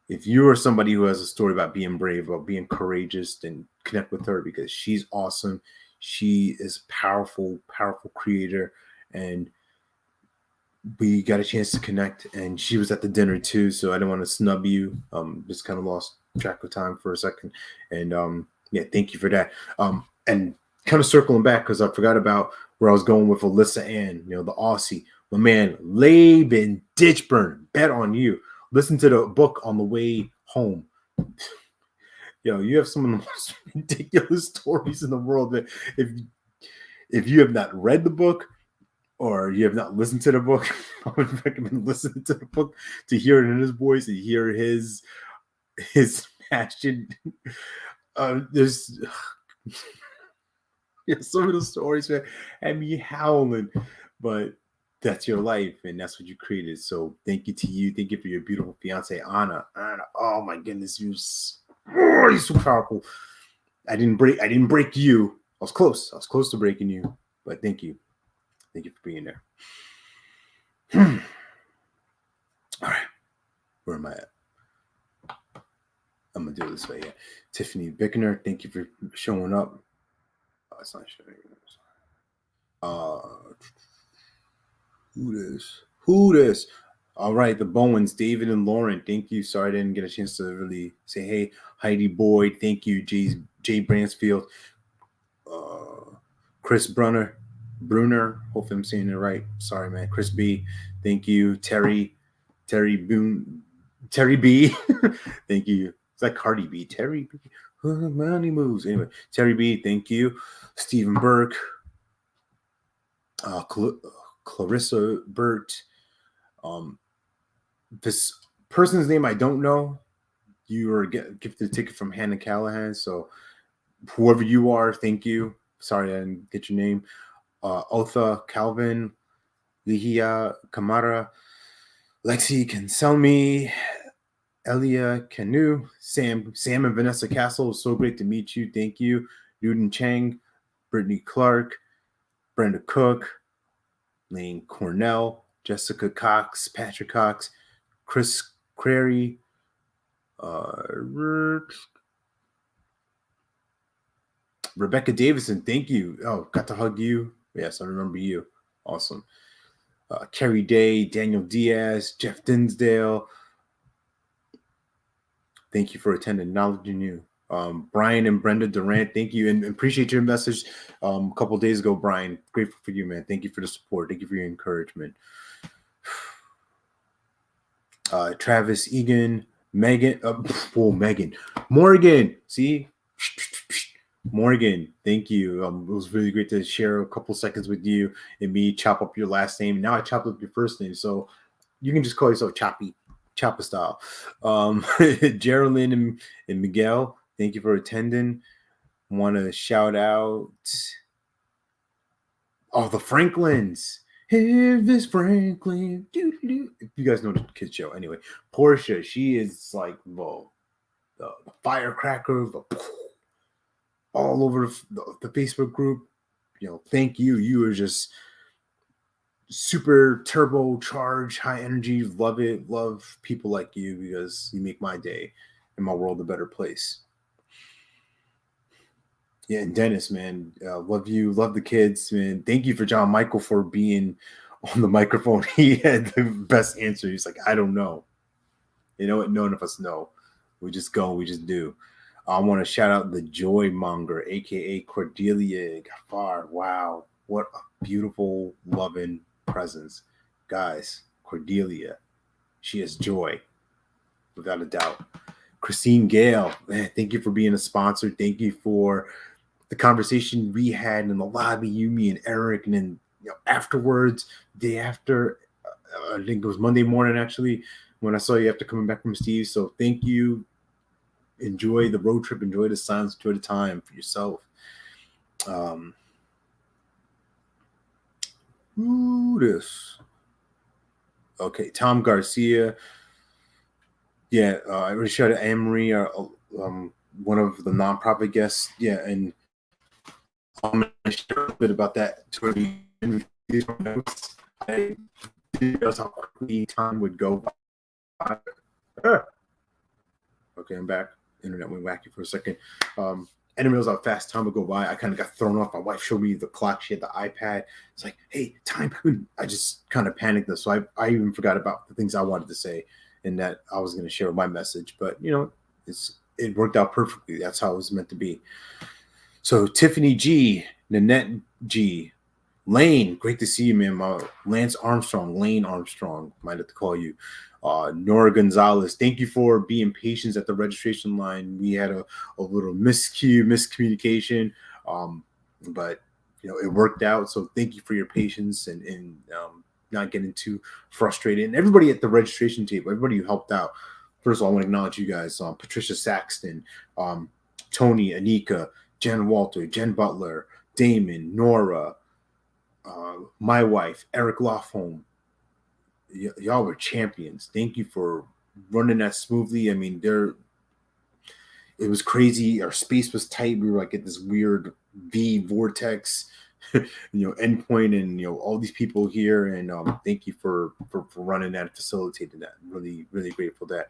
if you are somebody who has a story about being brave, about being courageous, then connect with her because she's awesome. She is a powerful creator. And we got a chance to connect, and she was at the dinner too, so I didn't want to snub you. Just kind of lost track of time for a second, and yeah, thank you for that. And kind of circling back because I forgot about where I was going with Alyssa Ann, the Aussie, my man Laban Ditchburn. Bet on you. Listen to the book on the way home. You have some of the most ridiculous stories in the world. That if you have not read the book, or you have not listened to the book, I would recommend listening to the book to hear it in his voice and hear his passion. There's some of the stories that had me howling, but that's your life and that's what you created. So thank you to you. Thank you for your beautiful fiance, Anna. Oh my goodness, you're so powerful. I didn't break you. I was close. I was close to breaking you, but thank you. Thank you for being there. All right. Where am I at? I'm going to do it this way. Yeah. Tiffany Bickner, thank you for showing up. Oh, it's not showing. Who this? All right. The Bowens, David and Lauren, thank you. Sorry I didn't get a chance to really say, hey, Heidi Boyd, thank you. Jay Bransfield, Chris Brunner, hopefully I'm saying it right. Sorry, man. Chris B, thank you. Terry B, thank you. It's like Cardi B. Terry B, money moves. Anyway, Terry B, thank you. Stephen Burke, Clarissa Burt. This person's name I don't know. You were gifted a ticket from Hannah Callahan. So whoever you are, thank you. Sorry I didn't get your name. Otha Calvin, Lihia Kamara, Lexi Canselmi, Elia Canu, Sam and Vanessa Castle. So great to meet you. Thank you. Newton Chang, Brittany Clark, Brenda Cook, Lane Cornell, Jessica Cox, Patrick Cox, Chris Crary, Rebecca Davison. Thank you. Oh, got to hug you. Yes, I remember you. Awesome. Kerry Day, Daniel Diaz, Jeff Dinsdale. Thank you for attending. Acknowledging you. Brian and Brenda Durant, thank you. And appreciate your message a couple of days ago, Brian. Grateful for you, man. Thank you for the support. Thank you for your encouragement. Travis Egan, Megan. Megan. Morgan. See? Morgan, thank you. It was really great to share a couple seconds with you and me chop up your last name. Now I chopped up your first name, so you can just call yourself Chopper style. Geraldine and Miguel, thank you for attending. Want to shout out the Franklins. Elvis Franklin. If you guys know the kids show, anyway, Portia, she is like, whoa. the firecracker, all over the Facebook group. Thank you. You are just super turbocharged, high energy. Love it. Love people like you because you make my day and my world a better place. Yeah, and Dennis, man, love you. Love the kids, man. Thank you for John Michael for being on the microphone. He had the best answer. He's like, I don't know. You know what? None of us know. We just go. We just do. I want to shout out the Joy Monger, aka Cordelia Gaffar. Wow, what a beautiful, loving presence, guys. Cordelia, she has joy, without a doubt. Christine Gale, man, thank you for being a sponsor. Thank you for the conversation we had in the lobby, you, me, and Eric, and then afterwards, day after, I think it was Monday morning actually, when I saw you after coming back from Steve. So thank you. Enjoy the road trip. Enjoy the silence. Enjoy the time for yourself. Who this? Okay, Tom Garcia. Yeah, I already showed Anne-Marie, one of the nonprofit guests. Yeah, and I'm going to share a little bit about that. I didn't realize how quickly time would go by. Okay, I'm back. Internet went wacky for a second. I didn't realize how fast time would go by. I kind of got thrown off. My wife showed me the clock. She had the iPad. It's like, hey, time. I just kind of panicked. So I even forgot about the things I wanted to say and that I was going to share my message. But, it worked out perfectly. That's how it was meant to be. So Tiffany G, Nanette G, Lane, great to see you, man. Lance Armstrong, Lane Armstrong, might have to call you. Nora Gonzalez, thank you for being patient at the registration line. We had a little miscommunication, but it worked out. So thank you for your patience and not getting too frustrated. And everybody at the registration table, everybody who helped out. First of all, I want to acknowledge you guys: Patricia Saxton, Tony, Anika, Jen Walter, Jen Butler, Damon, Nora, my wife, Eric Lofholm. Y'all were champions. Thank you for running that smoothly. I mean, it was crazy. Our space was tight. We were like at this weird V vortex, endpoint, and all these people here. And thank you for running that and facilitating that. Really, really grateful that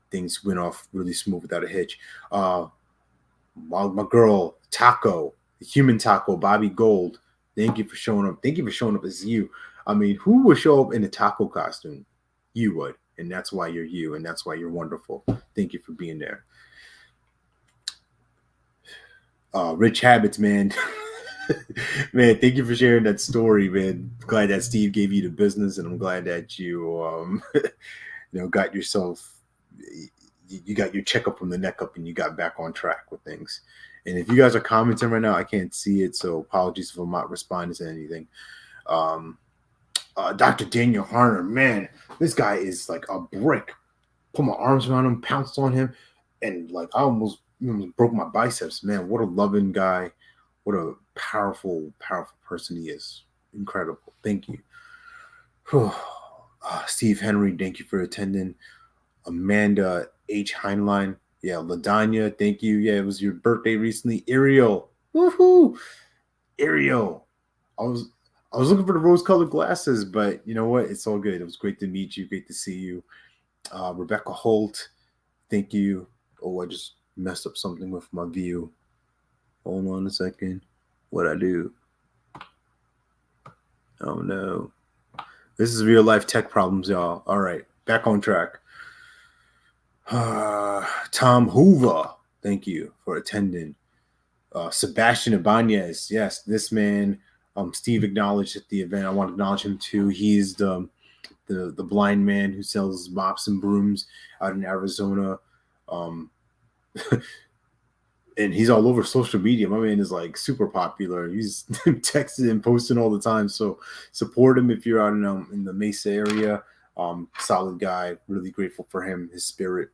things went off really smooth without a hitch. My girl Taco, the human Taco, Bobby Gold. Thank you for showing up. Thank you for showing up as you. I mean, who would show up in a taco costume? You would. And that's why you're you. And that's why you're wonderful. Thank you for being there. Rich Habits, man. Man, thank you for sharing that story, man. Glad that Steve gave you the business. And I'm glad that you, got yourself, you got your checkup from the neck up and you got back on track with things. And if you guys are commenting right now, I can't see it. So apologies if I'm not responding to anything. Dr. Daniel Harner, man, this guy is like a brick. Put my arms around him, pounced on him, and like I almost broke my biceps. Man, what a loving guy. What a powerful, powerful person he is. Incredible. Thank you. Steve Henry, thank you for attending. Amanda H. Heinlein. Yeah, LaDanya, thank you. Yeah, it was your birthday recently. Ariel. Woohoo! Ariel. I was looking for the rose-colored glasses, but you know what? It's all good. It was great to meet you. Great to see you. Rebecca Holt, thank you. Oh, I just messed up something with my view. Hold on a second. What'd I do? Oh, no. This is real-life tech problems, y'all. All right, back on track. Tom Hoover, thank you for attending. Sebastian Ibanez, yes, this man, Steve acknowledged at the event. I want to acknowledge him too. He's the blind man who sells mops and brooms out in Arizona. And he's all over social media. My man is like super popular. He's texting and posting all the time. So support him if you're out in the Mesa area. Solid guy. Really grateful for him, his spirit.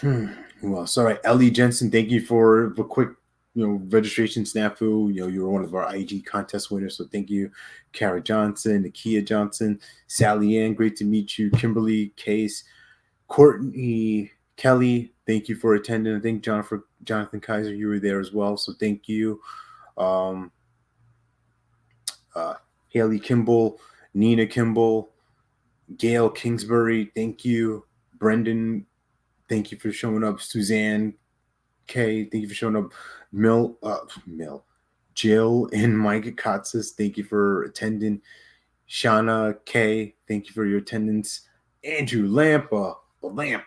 Who else? All right, Ellie Jensen, thank you for the quick, registration snafu. You were one of our IG contest winners, so thank you. Kara Johnson, Nakia Johnson, Sally Ann, great to meet you. Kimberly Case, Courtney Kelly, thank you for attending. I think Jonathan Kaiser, you were there as well, so thank you. Um, Haley Kimball, Nina Kimball, Gail Kingsbury, thank you. Brendan, thank you for showing up. Suzanne K, thank you for showing up. Jill and Mike Katzis, thank you for attending. Shauna K, thank you for your attendance. Andrew Lampa, the Lamp.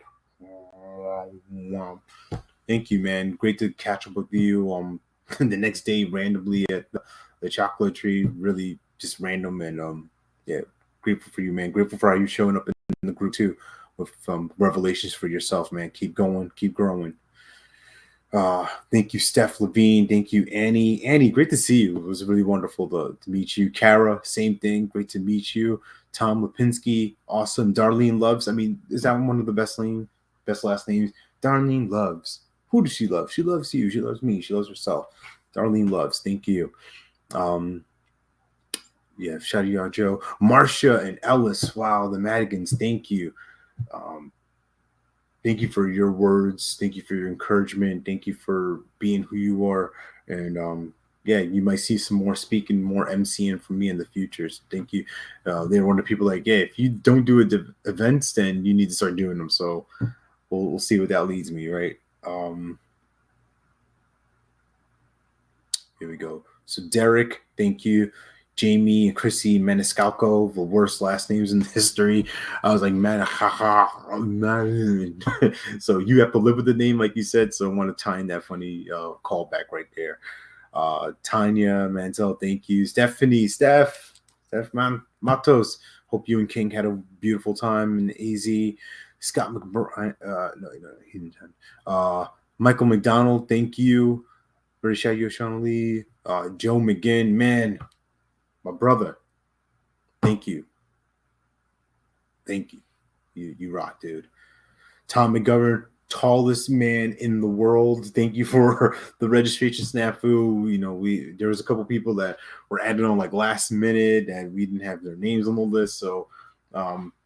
Thank you, man. Great to catch up with you. The next day randomly at the chocolate tree, really just random and yeah, grateful for you, man. Grateful for how you showing up in the group too, with revelations for yourself, man. Keep going, keep growing. Thank you, Steph Levine. Thank you, Annie. Annie, great to see you. It was really wonderful to meet you. Kara, same thing. Great to meet you. Tom Lipinski, awesome. Darlene Loves. I mean, is that one of the best last names? Darlene Loves. Who does she love? She loves you. She loves me. She loves herself. Darlene Loves. Thank you. Yeah, shout out Joe. Marcia and Ellis. Wow, the Madigans. Thank you. Thank you for your words. Thank you for your encouragement. Thank you for being who you are. And yeah, you might see some more speaking, more MCing from me in the future. So thank you. They're one of the people like, yeah, if you don't do events, then you need to start doing them. So we'll see what that leads me, right? Here we go. So Derek, thank you. Jamie and Chrissy Maniscalco, the worst last names in history. I was like, man, man. So you have to live with the name, like you said. So I want to tie in that funny callback right there. Tanya Mantel, thank you. Steph Matos. Hope you and King had a beautiful time in AZ. Scott McBride, no, he didn't. Michael McDonald, thank you. British Yoshana Lee, Joe McGinn, man, my brother. Thank you. Thank you. You rock, dude. Tom McGovern, tallest man in the world. Thank you for the registration snafu. You know, there was a couple people that were added on like last minute and we didn't have their names on the list. So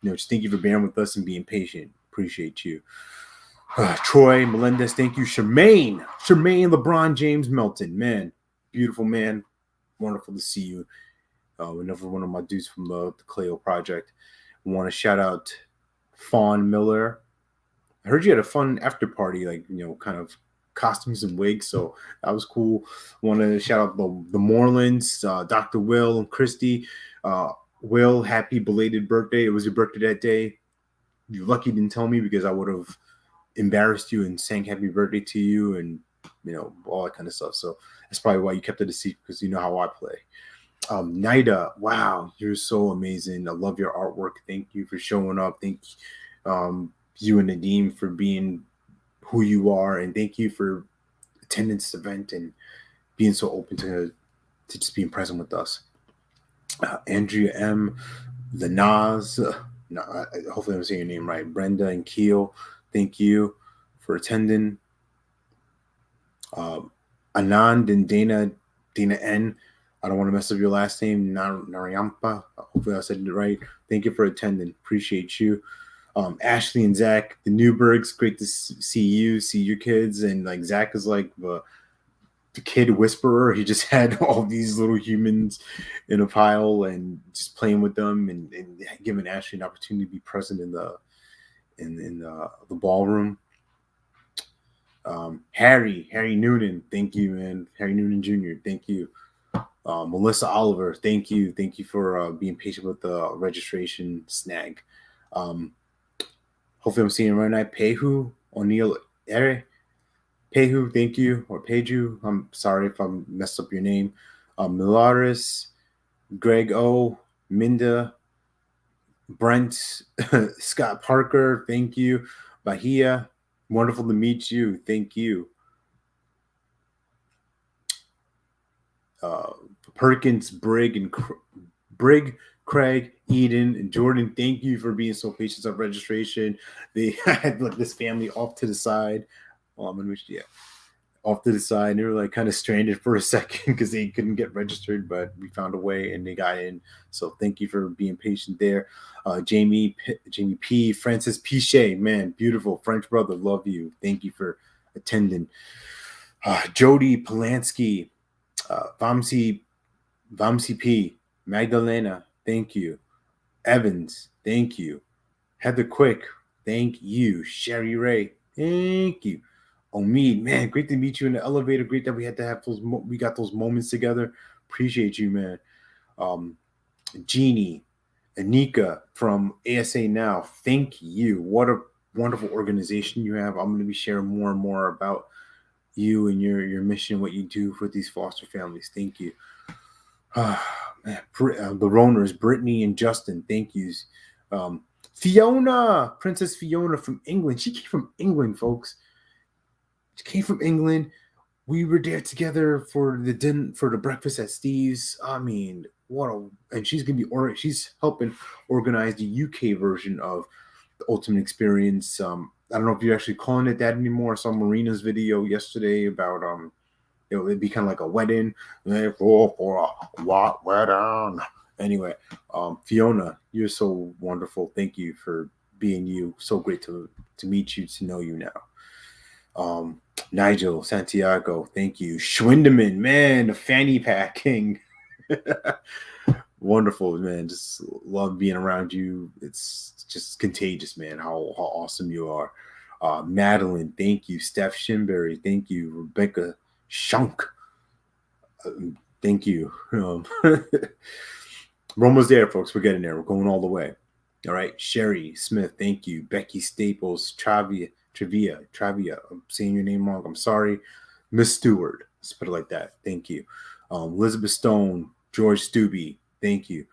just thank you for bearing with us and being patient. Appreciate you. Troy Melendez, thank you. Charmaine LeBron James Melton, man, beautiful man, wonderful to see you. Another one of my dudes from the Cleo Project. I want to shout out Fawn Miller. I heard you had a fun after party, like kind of costumes and wigs, so that was cool. I want to shout out the Morelands, Dr. Will and Christy. Will, happy belated birthday! It was your birthday that day. You're lucky you didn't tell me because I would have embarrassed you and sang happy birthday to you and all that kind of stuff. So that's probably why you kept it a secret, because you know how I play. Nida, wow, you're so amazing. I love your artwork. Thank you for showing up. Thank you and Nadeem for being who you are, and thank you for attending this event and being so open to just being present with us. Andrea M, the Nas, hopefully I'm saying your name right. Brenda and Keel, thank you for attending. Anand and Dana N. I don't want to mess up your last name, Narayampa. Hopefully I said it right. Thank you for attending. Appreciate you. Ashley and Zach, the Newbergs, great to see you, see your kids. And like Zach is like the kid whisperer. He just had all these little humans in a pile and just playing with them and giving Ashley an opportunity to be present in the ballroom. Harry Noonan, thank you, man. Harry Noonan Jr., thank you. Melissa Oliver, thank you for being patient with the registration snag. Hopefully I'm seeing it right now. Pehu O'Neill Ere. Pehu, thank you. Or Peju. I'm sorry if I messed up your name. Milaris, Greg O, Minda, Brent, Scott Parker, thank you. Bahia, wonderful to meet you. Thank you. Perkins, Brigg, Craig, Eden, and Jordan, thank you for being so patient of registration. They had like this family off to the side. off to the side. They were like kind of stranded for a second because they couldn't get registered, but we found a way and they got in. So thank you for being patient there. Jamie P, Francis Pichet, man, beautiful French brother, love you. Thank you for attending. Jody Polanski, Vamsi P, Magdalena, thank you. Evans, thank you. Heather Quick, thank you. Sherry Ray, thank you. Omid, man, great to meet you in the elevator. Great that we had to have we got those moments together. Appreciate you, man. Jeannie, Anika from ASA Now, thank you. What a wonderful organization you have. I'm going to be sharing more and more about you and your mission, what you do for these foster families. Thank you. Man, the Roners, Brittany and Justin, thank yous. Fiona, Princess Fiona from England. She came from England, folks. She came from England. We were there together for the breakfast at Steve's. I mean, and she's gonna be she's helping organize the UK version of the Ultimate Experience. I don't know if you're actually calling it that anymore. I saw Marina's video yesterday about it'd be kind of like a wedding. For a wedding. Anyway, Fiona, you're so wonderful. Thank you for being you. So great to meet you, to know you now. Nigel Santiago, thank you. Schwindeman, man, the fanny pack king. Wonderful, man. Just love being around you. It's just contagious, man, how awesome you are. Madeline, thank you. Steph Shinberry, thank you. Rebecca Shunk, thank you. We're almost there, folks. We're getting there. We're going all the way. All right. Sherry Smith, thank you. Becky Staples, Travia. I'm saying your name wrong. I'm sorry. Miss Stewart. Let's put it like that. Thank you. Elizabeth Stone, George Stubbe, thank you.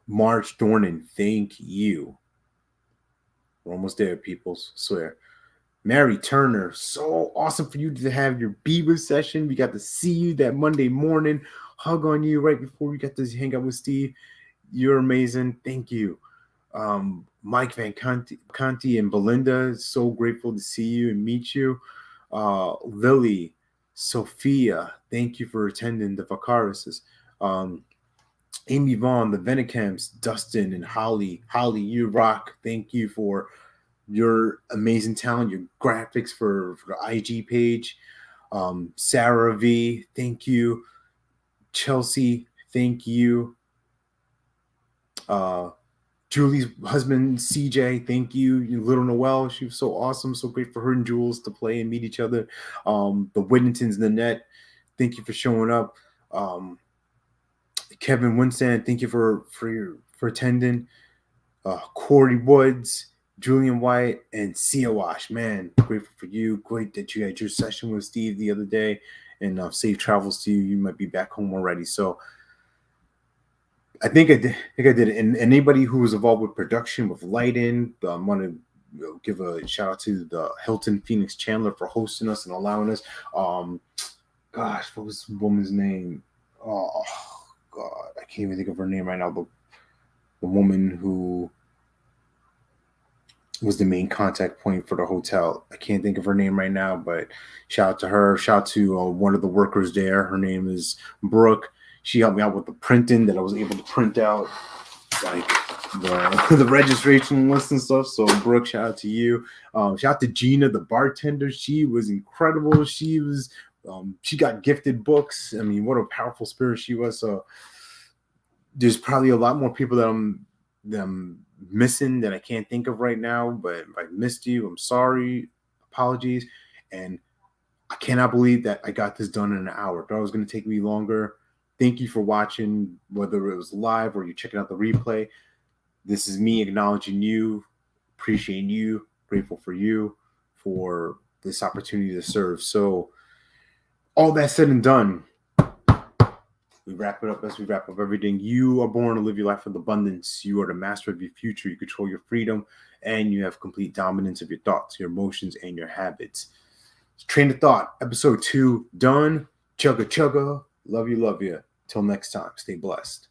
Marge Dornan, thank you. We're almost there, peoples. I swear. Mary Turner, so awesome for you to have your Beaver session. We got to see you that Monday morning. Hug on you right before we got to hang out with Steve. You're amazing. Thank you. Mike Van Conti and Belinda, so grateful to see you and meet you. Lily, Sophia, thank you for attending the Vacarises. Amy Vaughn, the Venicamps, Dustin and Holly. Holly, you rock. Thank you for your amazing talent, your graphics for the IG page. Sarah V, thank you. Chelsea, thank you. Julie's husband, CJ, thank you. Little Noelle, she was so awesome. So great for her and Jules to play and meet each other. The Whittingtons, Nanette, thank you for showing up. Kevin Winston, thank you for attending. Corey Woods, Julian White, and Sia Wash. Man, grateful for you. Great that you had your session with Steve the other day. And safe travels to you. You might be back home already. So I think I did. And anybody who was involved with production, with lighting, I want to give a shout out to the Hilton Phoenix Chandler for hosting us and allowing us. Gosh, what was the woman's name? Oh God, I can't even think of her name right now. The woman who was the main contact point for the hotel. I can't think of her name right now, but shout out to her. Shout out to one of the workers there. Her name is Brooke. She helped me out with the printing that I was able to print out, like the registration list and stuff. So Brooke, shout out to you. Shout out to Gina, the bartender. She was incredible. She got gifted books. I mean, what a powerful spirit she was. So there's probably a lot more people that I'm missing that I can't think of right now, but if I missed you, I'm sorry. Apologies. And I cannot believe that I got this done in an hour. Thought it was going to take me longer. Thank you for watching, whether it was live or you're checking out the replay. This is me acknowledging you, appreciating you, grateful for you for this opportunity to serve. So all that said and done, we wrap it up as we wrap up everything. You are born to live your life with abundance. You are the master of your future. You control your freedom, and you have complete dominance of your thoughts, your emotions, and your habits. Train of Thought, episode 2, done. Chugga chugga. Love you, love you. Till next time, stay blessed.